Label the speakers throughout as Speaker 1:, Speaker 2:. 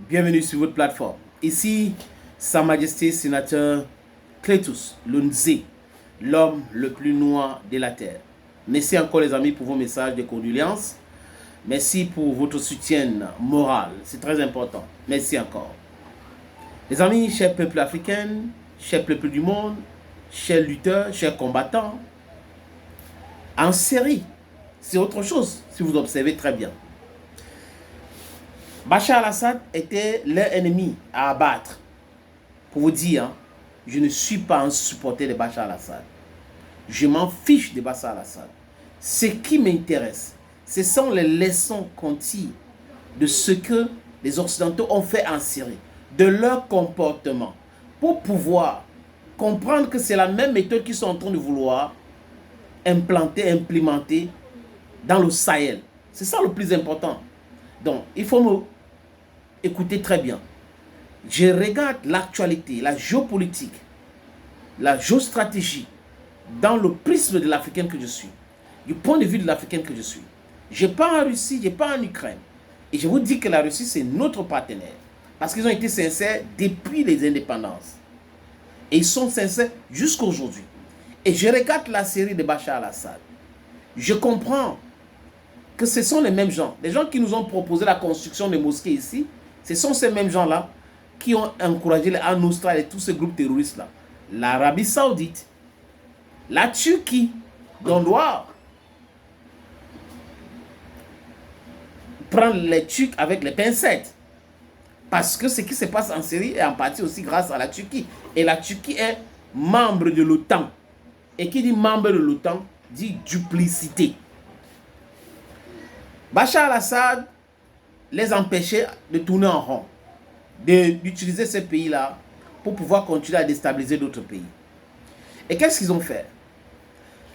Speaker 1: Bienvenue sur votre plateforme. Ici, Sa Majesté Sénateur Cletus Lunzé, l'homme le plus noir de la terre. Merci encore les amis pour vos messages de condoléances. Merci pour votre soutien moral. C'est très important. Merci encore. Les amis, chers peuples africains, chers peuples du monde, chers lutteurs, chers combattants, en série, c'est autre chose si vous observez très bien. Bachar al-Assad était leur ennemi à abattre. Pour vous dire, hein, je ne suis pas un supporter de Bachar al-Assad. Je m'en fiche de Bachar al-Assad. Ce qui m'intéresse, ce sont les leçons qu'on tire de ce que les Occidentaux ont fait en Syrie, de leur comportement, pour pouvoir comprendre que c'est la même méthode qu'ils sont en train de vouloir implémenter dans le Sahel. C'est ça le plus important. Donc, il faut me écouter très bien. Je regarde l'actualité, la géopolitique, la géostratégie dans le prisme de l'Africain que je suis, du point de vue de l'Africain que je suis. Je n'ai pas en Russie, je n'ai pas en Ukraine. Et je vous dis que la Russie, c'est notre partenaire. Parce qu'ils ont été sincères depuis les indépendances. Et ils sont sincères jusqu'à aujourd'hui. Et je regarde la série de Bachar al-Assad. Je comprends que ce sont les mêmes gens. Les gens qui nous ont proposé la construction des mosquées ici, ce sont ces mêmes gens-là qui ont encouragé les Al-Nusra et tous ces groupes terroristes-là. L'Arabie Saoudite, la Turquie, dont on doit prendre les Turcs avec les pincettes. Parce que ce qui se passe en Syrie est en partie aussi grâce à la Turquie. Et la Turquie est membre de l'OTAN. Et qui dit membre de l'OTAN dit duplicité. Bachar al-Assad les empêchait de tourner en rond, d'utiliser ces pays-là pour pouvoir continuer à déstabiliser d'autres pays. Et qu'est-ce qu'ils ont fait?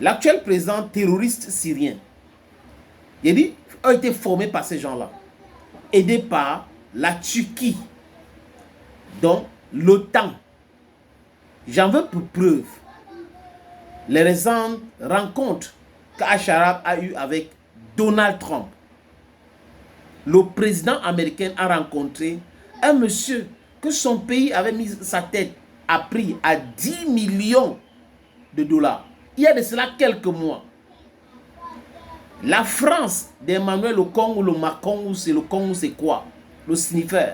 Speaker 1: L'actuel président terroriste syrien, il dit, a été formé par ces gens-là, aidé par la Turquie, donc l'OTAN. J'en veux pour preuve les récentes rencontres qu'Acharab a eues avec Donald Trump. Le président américain a rencontré un monsieur que son pays avait mis sa tête à prix à 10 millions de dollars. Il y a de cela quelques mois. La France d'Emmanuel Okong ou le Macron ou c'est le Kong ou c'est quoi? Le sniffer.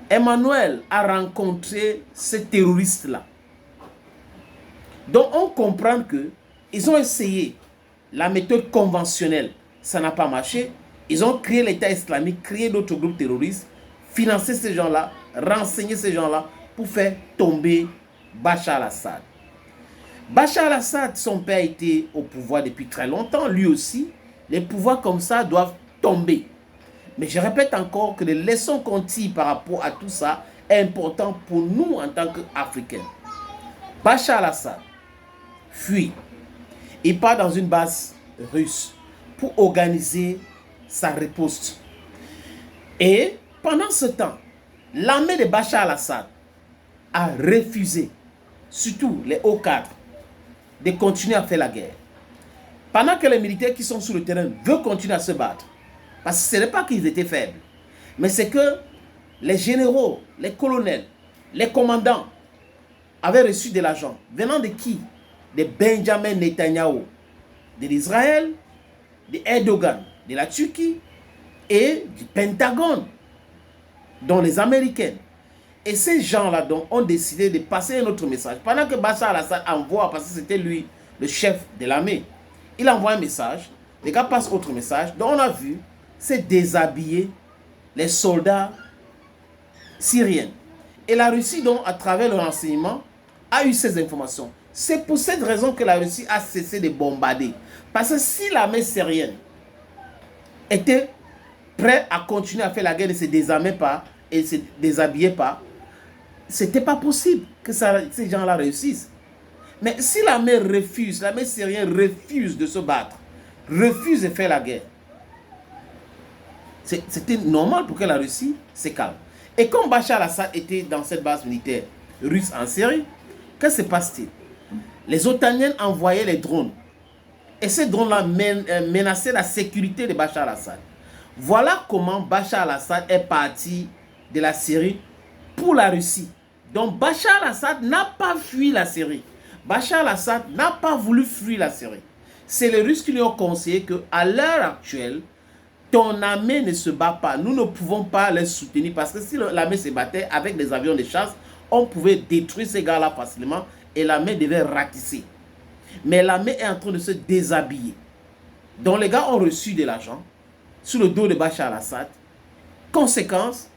Speaker 1: Emmanuel a rencontré ces terroristes-là. Donc on comprend que ils ont essayé la méthode conventionnelle. Ça n'a pas marché. Ils ont créé l'État islamique, créé d'autres groupes terroristes, financé ces gens-là, renseigné ces gens-là pour faire tomber Bachar al-Assad. Bachar al-Assad, son père était au pouvoir depuis très longtemps. Lui aussi, les pouvoirs comme ça doivent tomber. Mais je répète encore que les leçons qu'on tire par rapport à tout ça est important pour nous en tant qu'Africains. Bachar al-Assad fuit. Il part dans une base russe pour organiser sa riposte. Et pendant ce temps, l'armée de Bachar al-Assad a refusé, surtout les hauts cadres, de continuer à faire la guerre. Pendant que les militaires qui sont sur le terrain veulent continuer à se battre. Parce que ce n'est pas qu'ils étaient faibles, mais c'est que les généraux, les colonels, les commandants avaient reçu de l'argent. Venant de qui? De Benjamin Netanyahu, de l'Israël, de Erdogan, de la Turquie et du Pentagone, dont les Américains. Et ces gens-là ont décidé de passer un autre message. Pendant que Bachar al-Assad envoie, parce que c'était lui le chef de l'armée, il envoie un message, les gars passent autre message, dont on a vu, c'est déshabiller les soldats syriens. Et la Russie, donc, à travers le renseignement, a eu ces informations. C'est pour cette raison que la Russie a cessé de bombarder. Parce que si l'armée syrienne était prête à continuer à faire la guerre et ne se désarmer pas et ne se déshabiller pas, c'était pas possible que ces gens-là réussissent. Mais si l'armée syrienne refuse de se battre, refuse de faire la guerre, c'était normal pour que la Russie se calme. Et comme Bachar al-Assad était dans cette base militaire russe en Syrie, que se passe-t-il? Les Otaniens envoyaient les drones. Et ces drones-là menaçaient la sécurité de Bachar al-Assad. Voilà comment Bachar al-Assad est parti de la Syrie pour la Russie. Donc Bachar al-Assad n'a pas fui la Syrie. Bachar al-Assad n'a pas voulu fuir la Syrie. C'est les Russes qui lui ont conseillé qu'à l'heure actuelle, ton armée ne se bat pas. Nous ne pouvons pas les soutenir parce que si l'armée se battait avec des avions de chasse, on pouvait détruire ces gars-là facilement et l'armée devait ratisser. Mais l'armée est en train de se déshabiller. Donc les gars ont reçu de l'argent sous le dos de Bachar al-Assad. Conséquence,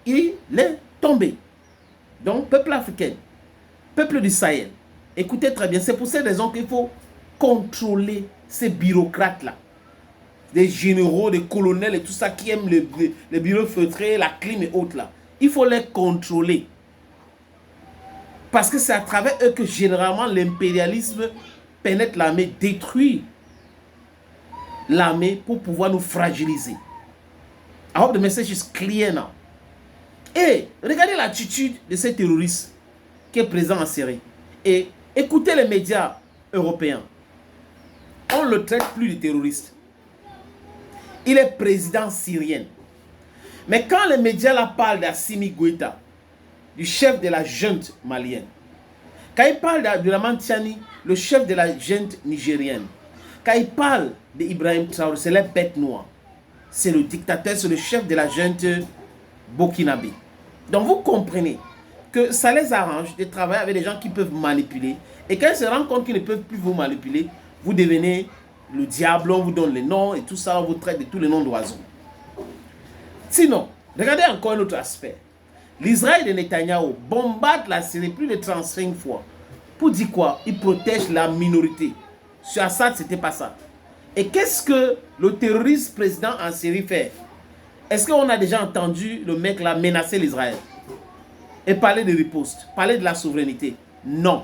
Speaker 1: il est tombé. Donc, peuple africain, peuple du Sahel, écoutez très bien, c'est pour cette raison qu'il faut contrôler ces bureaucrates-là. Des généraux, des colonels et tout ça qui aiment les bureaux feutrés, la clim et autres là. Il faut les contrôler. Parce que c'est à travers eux que généralement l'impérialisme pénètre l'armée, détruit l'armée pour pouvoir nous fragiliser. I hope the message is clear now. Et regardez l'attitude de ces terroristes qui est présent en Syrie. Et écoutez les médias européens. On ne le traite plus de terroriste. Il est président syrien. Mais quand les médias là parlent d'Assimi Goïta, du chef de la junte malienne, quand ils parlent de Abdourahmane Tiani, le chef de la junte nigérienne, quand ils parlent d'Ibrahim Traoré, c'est les bêtes noires. C'est le dictateur, c'est le chef de la junte burkinabé. Donc vous comprenez que ça les arrange de travailler avec des gens qui peuvent manipuler. Et quand ils se rendent compte qu'ils ne peuvent plus vous manipuler, vous devenez le diable, on vous donne les noms et tout ça, on vous traite de tous les noms d'oiseaux. Sinon, regardez encore un autre aspect. L'Israël de Netanyahou bombarde la Syrie plus de 35 fois. Pour dire quoi? Il protège la minorité. Sur Assad, c'était pas ça. Et qu'est-ce que le terroriste président en Syrie fait? Est-ce qu'on a déjà entendu le mec là menacer l'Israël et parler de riposte, parler de la souveraineté? Non.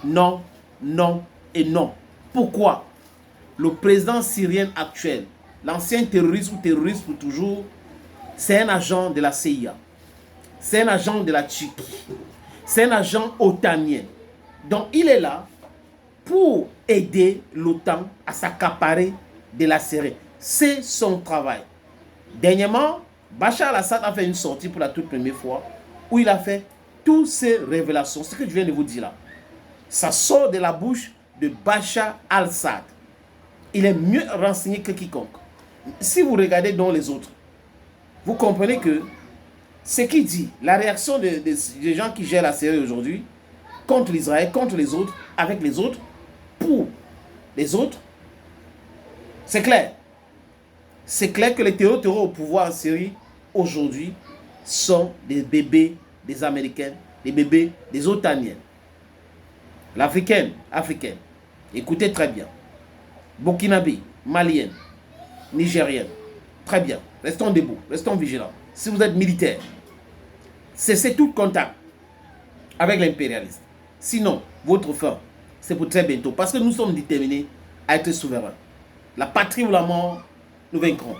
Speaker 1: Non, non et non. Pourquoi? Le président syrien actuel, l'ancien terroriste ou terroriste pour toujours, c'est un agent de la CIA. C'est un agent de la Turquie. C'est un agent otanien. Donc il est là pour aider l'OTAN à s'accaparer de la Syrie. C'est son travail. Dernièrement, Bachar al-Assad a fait une sortie pour la toute première fois où il a fait toutes ces révélations. Ce que je viens de vous dire là, ça sort de la bouche de Bachar al-Assad. Il est mieux renseigné que quiconque. Si vous regardez dans les autres, vous comprenez que ce qu'il dit, la réaction des gens qui gèrent la Syrie aujourd'hui, contre l'Israël, contre les autres, avec les autres, pour les autres, c'est clair. C'est clair que les terroristes au pouvoir en Syrie, aujourd'hui, sont des bébés des Américains, des bébés des Otaniens. L'Africaine, africaine. Écoutez très bien. Burkinabé, malienne, nigérienne. Très bien. Restons debout, restons vigilants. Si vous êtes militaire, cessez tout contact avec l'impérialiste. Sinon, votre fin, c'est pour très bientôt. Parce que nous sommes déterminés à être souverains. La patrie ou la mort, nous vaincrons.